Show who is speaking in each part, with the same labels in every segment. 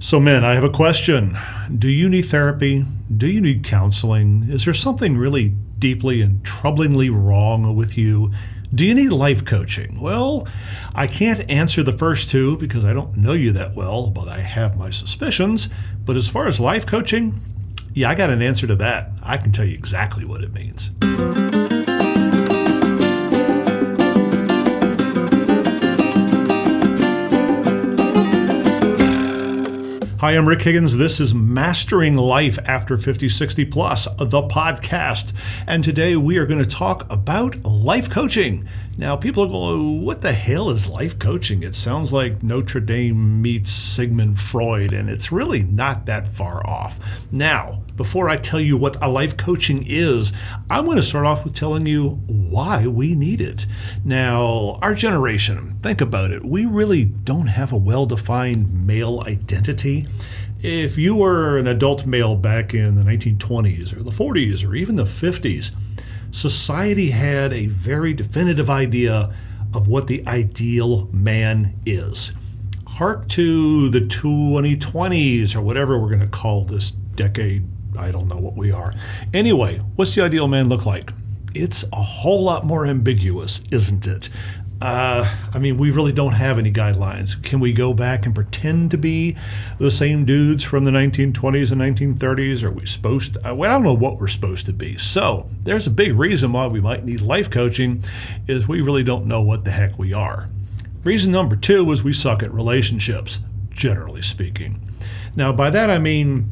Speaker 1: So men, I have a question. Do you need therapy? Do you need counseling? Is there something really deeply and troublingly wrong with you? Do you need life coaching? Well, I can't answer the first two because I don't know you that well, but I have my suspicions. But as far as life coaching, yeah, I got an answer to that. I can tell you exactly what it means. Hi, I'm Rick Higgins. This is Mastering Life After 50-60 Plus, the podcast. And today we are going to talk about life coaching. Now, people are going, what the hell is life coaching? It sounds like Notre Dame meets Sigmund Freud, and it's really not that far off. Now, before I tell you what a life coaching is, I'm going to start off with telling you why we need it. Now, our generation, think about it. We really don't have a well-defined male identity. If you were an adult male back in the 1920s or the 40s or even the 50s, society had a very definitive idea of what the ideal man is. Hark to the 2020s or whatever we're going to call this decade. I don't know what we are. Anyway, what's the ideal man look like? It's a whole lot more ambiguous, isn't it? We really don't have any guidelines. Can we go back and pretend to be the same dudes from the 1920s and 1930s? Are we supposed to? Well, I don't know what we're supposed to be. So there's a big reason why we might need life coaching is we really don't know what the heck we are. Reason number two is we suck at relationships, generally speaking. Now, by that I mean,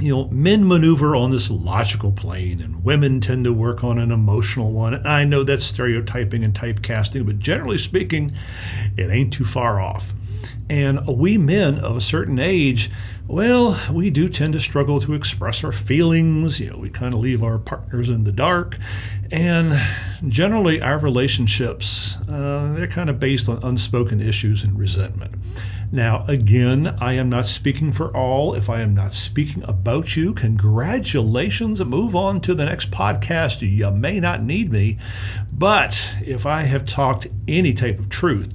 Speaker 1: men maneuver on this logical plane and women tend to work on an emotional one. And I know that's stereotyping and typecasting, but generally speaking, it ain't too far off. And we men of a certain age, well, we do tend to struggle to express our feelings. We kind of leave our partners in the dark. And generally our relationships, they're kind of based on unspoken issues and resentment. Now, again, I am not speaking for all. If I am not speaking about you, congratulations. Move on to the next podcast. You may not need me. But if I have talked any type of truth,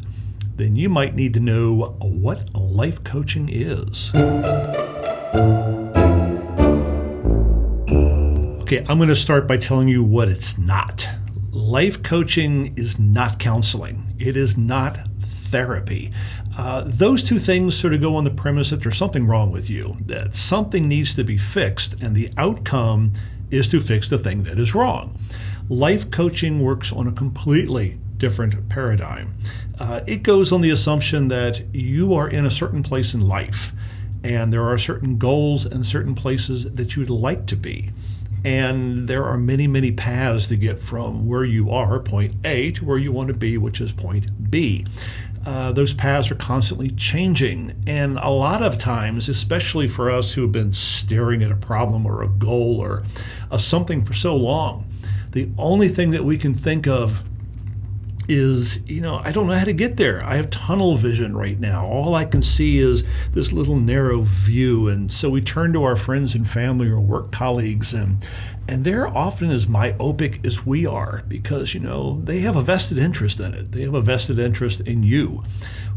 Speaker 1: then you might need to know what life coaching is. Okay, I'm going to start by telling you what it's not. Life coaching is not counseling. It is not therapy. Those two things sort of go on the premise that there's something wrong with you, that something needs to be fixed, and the outcome is to fix the thing that is wrong. Life coaching works on a completely different paradigm. It goes on the assumption that you are in a certain place in life, and there are certain goals and certain places that you'd like to be. And there are many, many paths to get from where you are, point A, to where you want to be, which is point B. Those paths are constantly changing. And a lot of times, especially for us who have been staring at a problem or a goal or something for so long, the only thing that we can think of is, I don't know how to get there. I have tunnel vision right now. All I can see is this little narrow view. And so we turn to our friends and family or work colleagues, and they're often as myopic as we are because, they have a vested interest in it. They have a vested interest in you.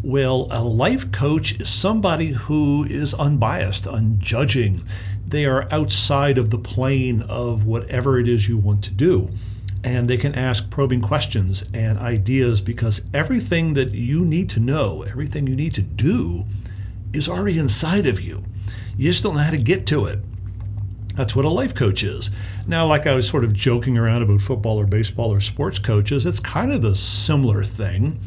Speaker 1: Well, a life coach is somebody who is unbiased, unjudging. They are outside of the plane of whatever it is you want to do. And they can ask probing questions and ideas because everything that you need to know, everything you need to do is already inside of you. You just don't know how to get to it. That's what a life coach is. Now, like I was sort of joking around about football or baseball or sports coaches, it's kind of the similar thing.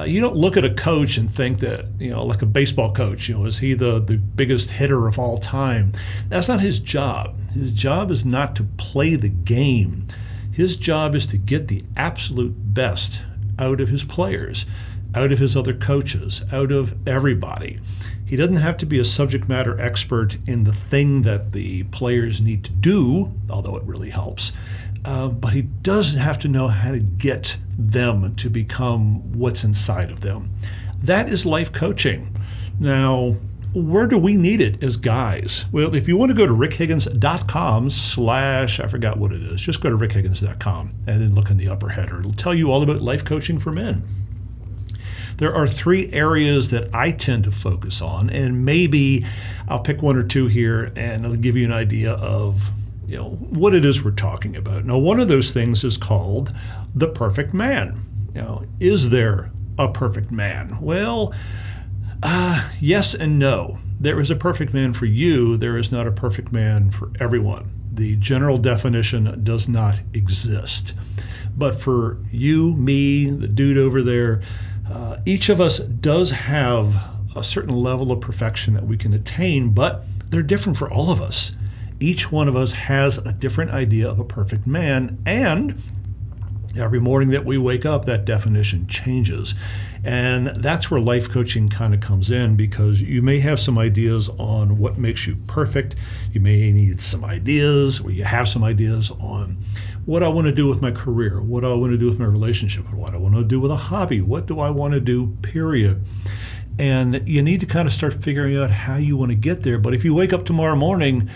Speaker 1: You don't look at a coach and think that, like a baseball coach, is he the biggest hitter of all time? That's not his job. His job is not to play the game. His job is to get the absolute best out of his players, out of his other coaches, out of everybody. He doesn't have to be a subject matter expert in the thing that the players need to do, although it really helps. But he does have to know how to get them to become what's inside of them. That is life coaching. Now, where do we need it as guys? Well, if you want to go to rickhiggins.com/ I forgot what it is, just go to rickhiggins.com and then look in the upper header. It'll tell you all about life coaching for men. there are three areas that I tend to focus on, and maybe I'll pick one or two here and I'll give you an idea of what it is we're talking about. Now, one of those things is called the perfect man. Is there a perfect man? Well, yes and no. There is a perfect man for you. There is not a perfect man for everyone. The general definition does not exist. But for you, me, the dude over there, each of us does have a certain level of perfection that we can attain, but they're different for all of us. Each one of us has a different idea of a perfect man, and every morning that we wake up, that definition changes. And that's where life coaching kind of comes in, because you may have some ideas on what makes you perfect. You may need some ideas, or you have some ideas on what I want to do with my career, what I want to do with my relationship, what I want to do with a hobby, what do I want to do, period. And you need to kind of start figuring out how you want to get there. But if you wake up tomorrow morning,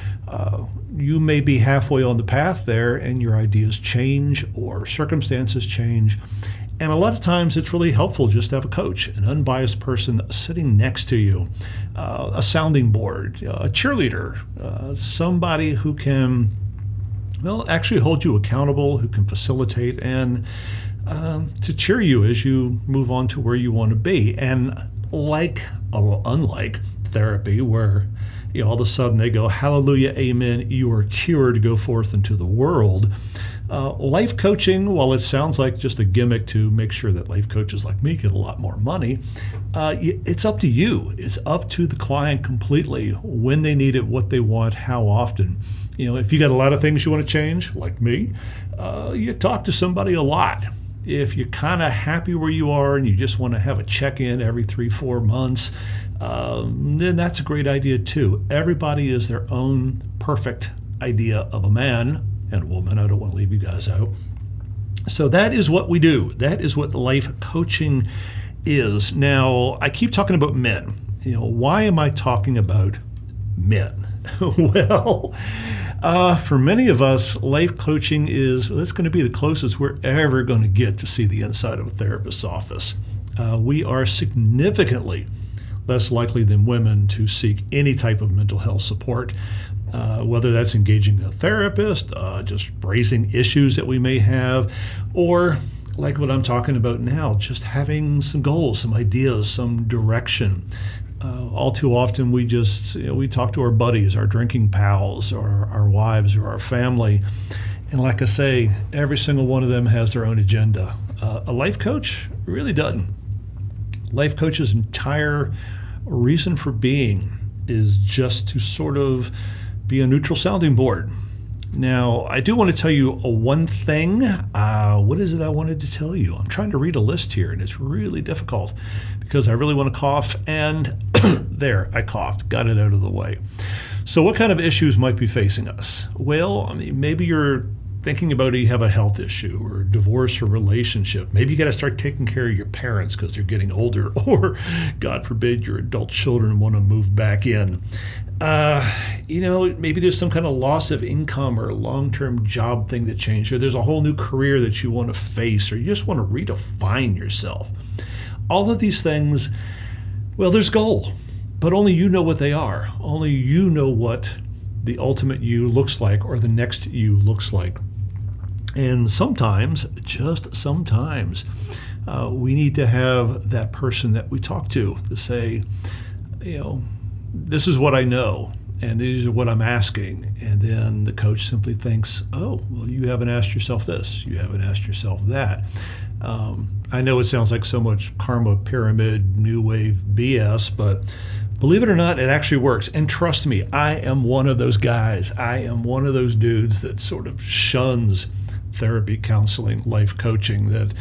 Speaker 1: you may be halfway on the path there and your ideas change or circumstances change. And a lot of times it's really helpful just to have a coach, an unbiased person sitting next to you, a sounding board, a cheerleader, somebody who can, actually hold you accountable, who can facilitate and to cheer you as you move on to where you want to be. And unlike therapy, where all of a sudden they go, hallelujah, amen, you are cured, go forth into the world. Life coaching, while it sounds like just a gimmick to make sure that life coaches like me get a lot more money, it's up to you. It's up to the client completely when they need it, what they want, how often. If you got a lot of things you want to change, like me, you talk to somebody a lot. If you're kind of happy where you are and you just want to have a check-in every 3-4 months, then that's a great idea too. Everybody is their own perfect idea of a man and a woman. I don't want to leave you guys out. So that is what we do. That is what life coaching is. Now, I keep talking about men. Why am I talking about men? Well, for many of us, life coaching that's going to be the closest we're ever going to get to see the inside of a therapist's office. We are significantly less likely than women to seek any type of mental health support, whether that's engaging a therapist, just raising issues that we may have, or like what I'm talking about now, just having some goals, some ideas, some direction. All too often we just, we talk to our buddies, our drinking pals, or our wives, or our family. And like I say, every single one of them has their own agenda. A life coach really doesn't. Life coach's entire reason for being is just to sort of be a neutral sounding board. Now, I do want to tell you one thing. What is it I wanted to tell you? I'm trying to read a list here, and it's really difficult because I really want to cough, and there, I coughed, got it out of the way. So what kind of issues might be facing us? Well, maybe you're thinking about you have a health issue or divorce or relationship. Maybe you got to start taking care of your parents because they're getting older, or God forbid your adult children want to move back in. Maybe there's some kind of loss of income or long-term job thing that changed, or there's a whole new career that you want to face, or you just want to redefine yourself. All of these things, well, there's goal, but only you know what they are. Only you know what the ultimate you looks like, or the next you looks like. And sometimes, just sometimes, we need to have that person that we talk to say, this is what I know, and this is what I'm asking. And then the coach simply thinks, oh, well, you haven't asked yourself this. You haven't asked yourself that. I know it sounds like so much karma pyramid, new wave BS, but believe it or not, it actually works. And trust me, I am one of those guys. I am one of those dudes that sort of shuns therapy, counseling, life coaching, that,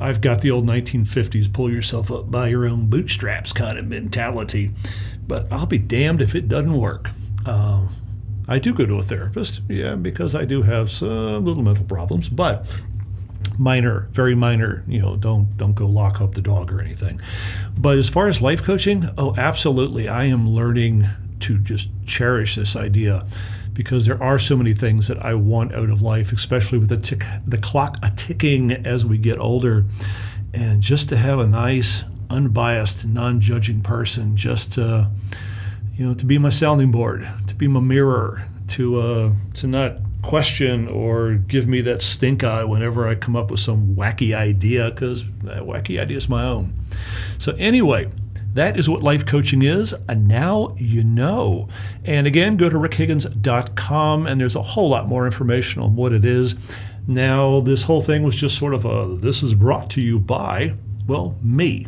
Speaker 1: I've got the old 1950s pull yourself up by your own bootstraps kind of mentality. But I'll be damned if it doesn't work. I do go to a therapist, because I do have some little mental problems, but minor, very minor. Don't go lock up the dog or anything. But as far as life coaching, oh, absolutely. I am learning to just cherish this idea, because there are so many things that I want out of life, especially with the clock ticking as we get older. And just to have a nice, unbiased, non-judging person, just to be my sounding board, to be my mirror, to not question or give me that stink eye whenever I come up with some wacky idea, because that wacky idea is my own. So anyway, that is what life coaching is, and now you know. And again, go to rickhiggins.com, and there's a whole lot more information on what it is. Now, this whole thing was just sort of this is brought to you by, well, me.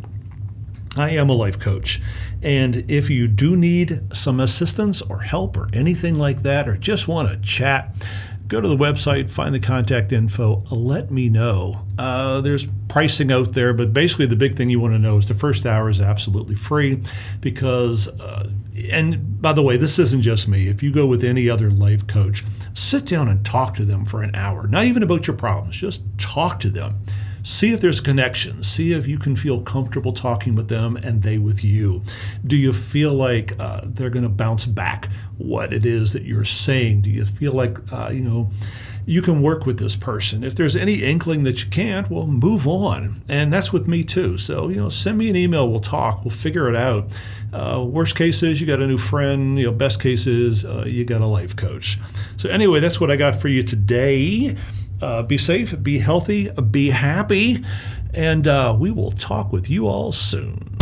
Speaker 1: I am a life coach. And if you do need some assistance or help or anything like that, or just want to chat, go to the website, find the contact info, let me know. There's pricing out there, but basically the big thing you want to know is the first hour is absolutely free because, and by the way, this isn't just me. If you go with any other life coach, sit down and talk to them for an hour, not even about your problems, just talk to them. See if there's a connection. See if you can feel comfortable talking with them and they with you. Do you feel like they're going to bounce back what it is that you're saying? Do you feel like, you can work with this person? If there's any inkling that you can't, well, move on. And that's with me too. So, send me an email. We'll talk. We'll figure it out. Worst case is you got a new friend. Best case is you got a life coach. So anyway, that's what I got for you today. Be safe, be healthy, be happy, and we will talk with you all soon.